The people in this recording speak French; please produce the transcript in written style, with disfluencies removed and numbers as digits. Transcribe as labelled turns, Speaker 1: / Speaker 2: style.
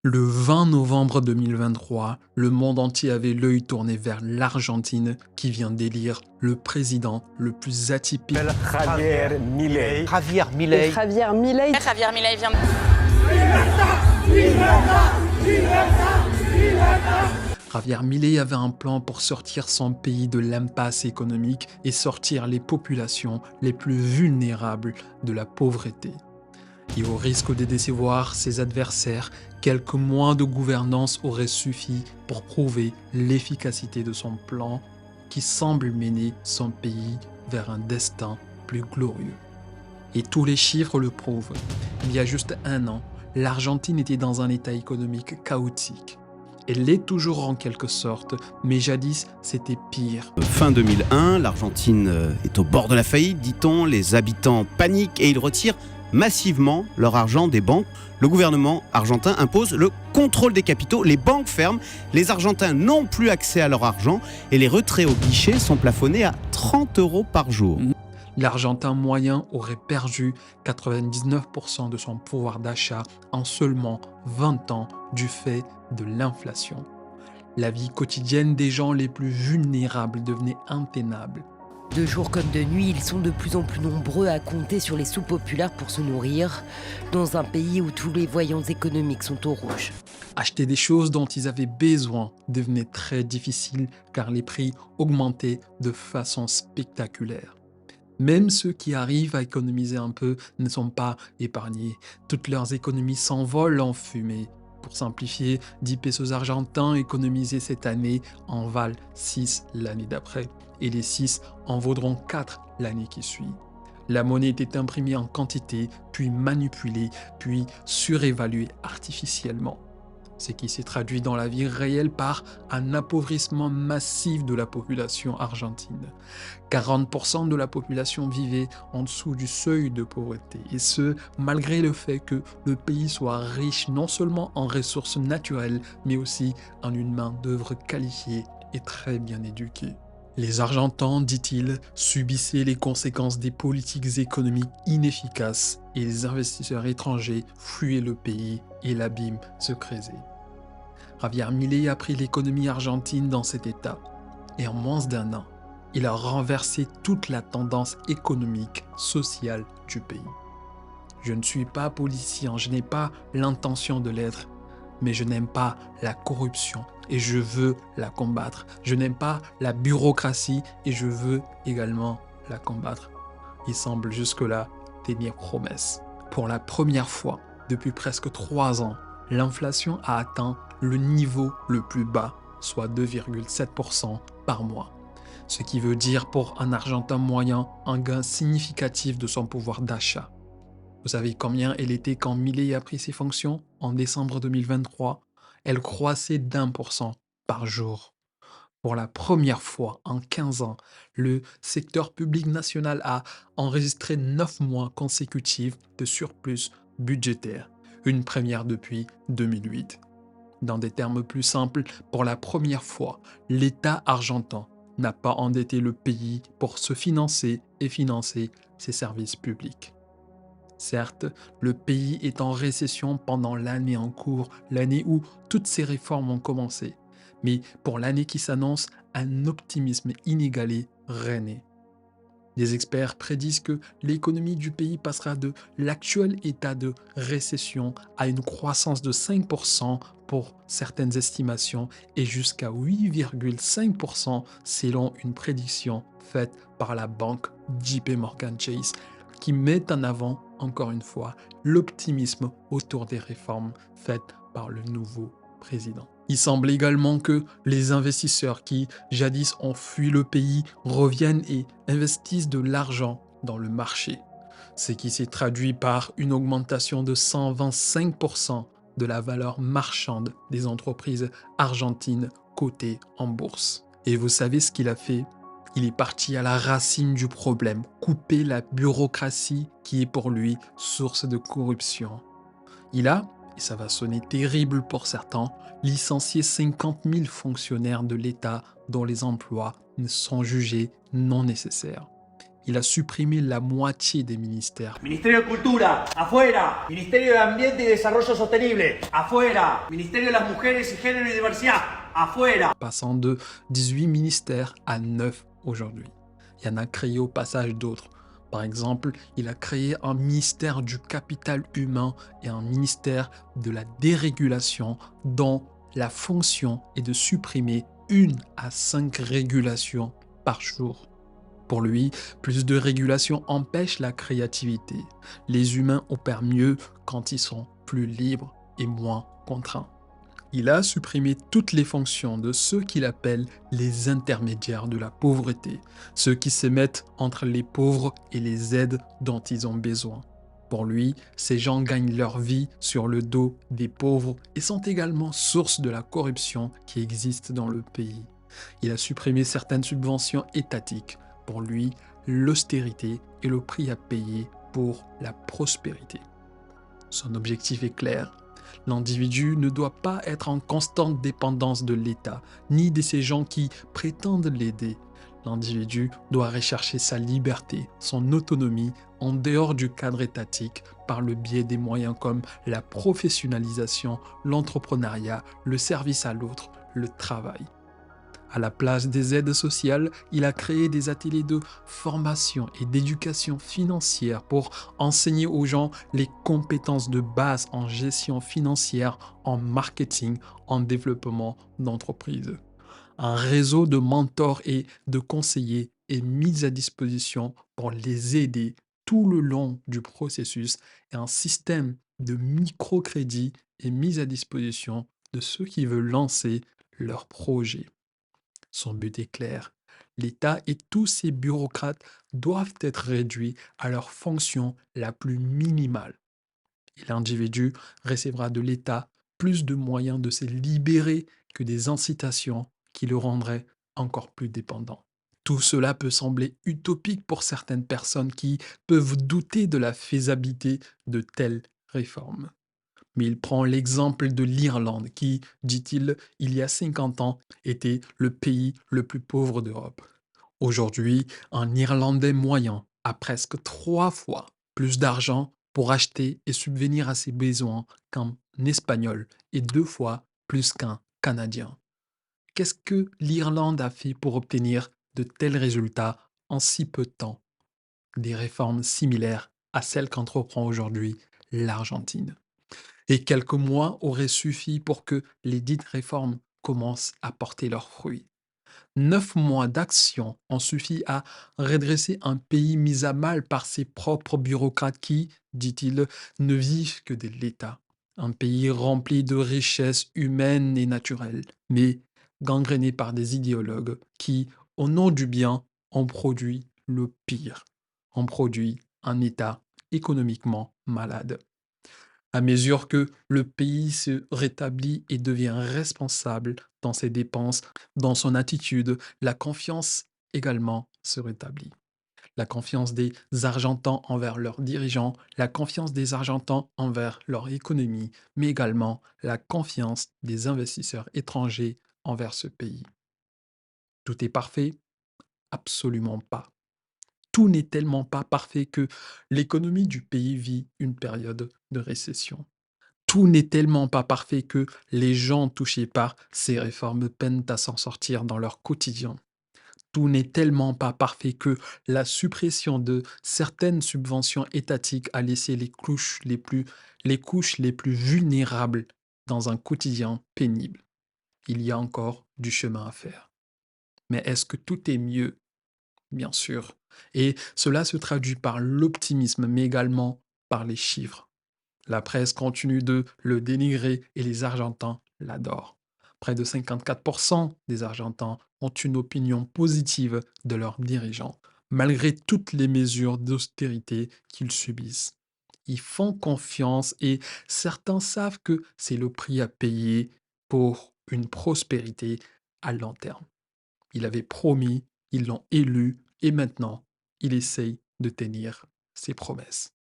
Speaker 1: Le 20 novembre 2023, le monde entier avait l'œil tourné vers l'Argentine qui vient d'élire le président le plus atypique.
Speaker 2: Javier Milei.
Speaker 3: Javier
Speaker 4: Et
Speaker 3: Milei.
Speaker 4: Javier Milei.
Speaker 5: Javier Milei vient
Speaker 1: Javier Milei avait un plan pour sortir son pays de l'impasse économique et sortir les populations les plus vulnérables de la pauvreté. Et au risque de décevoir ses adversaires, quelques mois de gouvernance auraient suffi pour prouver l'efficacité de son plan qui semble mener son pays vers un destin plus glorieux. Et tous les chiffres le prouvent. Il y a juste un an, l'Argentine était dans un état économique chaotique. Elle l'est toujours en quelque sorte, mais jadis c'était pire.
Speaker 3: Fin 2001, l'Argentine est au bord de la faillite, dit-on. Les habitants paniquent et ils retirent massivement leur argent des banques. Le gouvernement argentin impose le contrôle des capitaux, les banques ferment, les Argentins n'ont plus accès à leur argent et les retraits au guichet sont plafonnés à 30 € par jour.
Speaker 1: L'Argentin moyen aurait perdu 99% de son pouvoir d'achat en seulement 20 ans du fait de l'inflation. La vie quotidienne des gens les plus vulnérables devenait intenable.
Speaker 6: De jour comme de nuit, ils sont de plus en plus nombreux à compter sur les sous populaires pour se nourrir, dans un pays où tous les voyants économiques sont au rouge.
Speaker 1: Acheter des choses dont ils avaient besoin devenait très difficile car les prix augmentaient de façon spectaculaire. Même ceux qui arrivent à économiser un peu ne sont pas épargnés. Toutes leurs économies s'envolent en fumée. Pour simplifier, 10 pesos argentins économisés cette année en valent 6 l'année d'après. Et les 6 en vaudront 4 l'année qui suit. La monnaie était imprimée en quantité, puis manipulée, puis surévaluée artificiellement. Ce qui s'est traduit dans la vie réelle par un appauvrissement massif de la population argentine. 40% de la population vivait en dessous du seuil de pauvreté, et ce, malgré le fait que le pays soit riche non seulement en ressources naturelles, mais aussi en une main-d'œuvre qualifiée et très bien éduquée. Les Argentins, dit-il, subissaient les conséquences des politiques économiques inefficaces et les investisseurs étrangers fuyaient le pays et l'abîme se creusait. Javier Milei a pris l'économie argentine dans cet état et en moins d'un an, il a renversé toute la tendance économique, sociale du pays. Je ne suis pas politicien, je n'ai pas l'intention de l'être, mais je n'aime pas la corruption et je veux la combattre. Je n'aime pas la bureaucratie et je veux également la combattre. Il semble jusque-là tenir promesse. Pour la première fois depuis presque 3 ans, l'inflation a atteint le niveau le plus bas, soit 2,7% par mois. Ce qui veut dire pour un Argentin moyen un gain significatif de son pouvoir d'achat. Vous savez combien elle était quand Milei a pris ses fonctions en décembre 2023? Elle croissait d'1% par jour. Pour la première fois en 15 ans, le secteur public national a enregistré 9 mois consécutifs de surplus budgétaire, une première depuis 2008. Dans des termes plus simples, pour la première fois, l'État argentin n'a pas endetté le pays pour se financer et financer ses services publics. Certes, le pays est en récession pendant l'année en cours, l'année où toutes ces réformes ont commencé. Mais pour l'année qui s'annonce, un optimisme inégalé règne. Des experts prédisent que l'économie du pays passera de l'actuel état de récession à une croissance de 5% pour certaines estimations et jusqu'à 8,5% selon une prédiction faite par la banque JP Morgan Chase qui met en avant, encore une fois, l'optimisme autour des réformes faites par le nouveau président. Il semble également que les investisseurs qui, jadis, ont fui le pays reviennent et investissent de l'argent dans le marché, ce qui s'est traduit par une augmentation de 125% de la valeur marchande des entreprises argentines cotées en bourse. Et vous savez ce qu'il a fait? Il est parti à la racine du problème, couper la bureaucratie qui est pour lui source de corruption. Il a, et ça va sonner terrible pour certains, licencié 50 000 fonctionnaires de l'État dont les emplois ne sont jugés non nécessaires. Il a supprimé la moitié des ministères,
Speaker 2: Ministerio de Cultura, afuera. Ministerio de Ambiente y Desarrollo Sostenible, afuera. Ministerio de las Mujeres y Género y Diversidad, afuera.
Speaker 1: passant de 18 ministères à 9 aujourd'hui. Il en a créé au passage d'autres. Par exemple, il a créé un ministère du capital humain et un ministère de la dérégulation dont la fonction est de supprimer 1 à 5 régulations par jour. Pour lui, plus de régulation empêche la créativité. Les humains opèrent mieux quand ils sont plus libres et moins contraints. Il a supprimé toutes les fonctions de ceux qu'il appelle les intermédiaires de la pauvreté, ceux qui se mettent entre les pauvres et les aides dont ils ont besoin. Pour lui, ces gens gagnent leur vie sur le dos des pauvres et sont également source de la corruption qui existe dans le pays. Il a supprimé certaines subventions étatiques. Pour lui, l'austérité est le prix à payer pour la prospérité. Son objectif est clair. L'individu ne doit pas être en constante dépendance de l'État, ni de ces gens qui prétendent l'aider. L'individu doit rechercher sa liberté, son autonomie en dehors du cadre étatique par le biais des moyens comme la professionnalisation, l'entrepreneuriat, le service à l'autre, le travail. À la place des aides sociales, il a créé des ateliers de formation et d'éducation financière pour enseigner aux gens les compétences de base en gestion financière, en marketing, en développement d'entreprise. Un réseau de mentors et de conseillers est mis à disposition pour les aider tout le long du processus et un système de microcrédit est mis à disposition de ceux qui veulent lancer leur projet. Son but est clair. L'État et tous ses bureaucrates doivent être réduits à leur fonction la plus minimale. Et l'individu recevra de l'État plus de moyens de se libérer que des incitations qui le rendraient encore plus dépendant. Tout cela peut sembler utopique pour certaines personnes qui peuvent douter de la faisabilité de telles réformes. Mais il prend l'exemple de l'Irlande qui, dit-il, il y a 50 ans, était le pays le plus pauvre d'Europe. Aujourd'hui, un Irlandais moyen a presque 3 fois plus d'argent pour acheter et subvenir à ses besoins qu'un Espagnol et 2 fois plus qu'un Canadien. Qu'est-ce que l'Irlande a fait pour obtenir de tels résultats en si peu de temps? Des réformes similaires à celles qu'entreprend aujourd'hui l'Argentine. Et quelques mois auraient suffi pour que les dites réformes commencent à porter leurs fruits. 9 mois d'action ont suffi à redresser un pays mis à mal par ses propres bureaucrates qui, dit-il, ne vivent que de l'État. Un pays rempli de richesses humaines et naturelles, mais gangréné par des idéologues qui, au nom du bien, ont produit le pire. Ont produit un État économiquement malade. À mesure que le pays se rétablit et devient responsable dans ses dépenses, dans son attitude, la confiance également se rétablit. La confiance des Argentins envers leurs dirigeants, la confiance des Argentins envers leur économie, mais également la confiance des investisseurs étrangers envers ce pays. Tout est parfait? Absolument pas. Tout n'est tellement pas parfait que l'économie du pays vit une période de récession. Tout n'est tellement pas parfait que les gens touchés par ces réformes peinent à s'en sortir dans leur quotidien. Tout n'est tellement pas parfait que la suppression de certaines subventions étatiques a laissé les couches les plus vulnérables dans un quotidien pénible. Il y a encore du chemin à faire. Mais est-ce que tout est mieux? Bien sûr. Et cela se traduit par l'optimisme, mais également par les chiffres. La presse continue de le dénigrer et les Argentins l'adorent. Près de 54% des Argentins ont une opinion positive de leurs dirigeants, malgré toutes les mesures d'austérité qu'ils subissent. Ils font confiance et certains savent que c'est le prix à payer pour une prospérité à long terme. Il avait promis, ils l'ont élu et maintenant, il essaye de tenir ses promesses.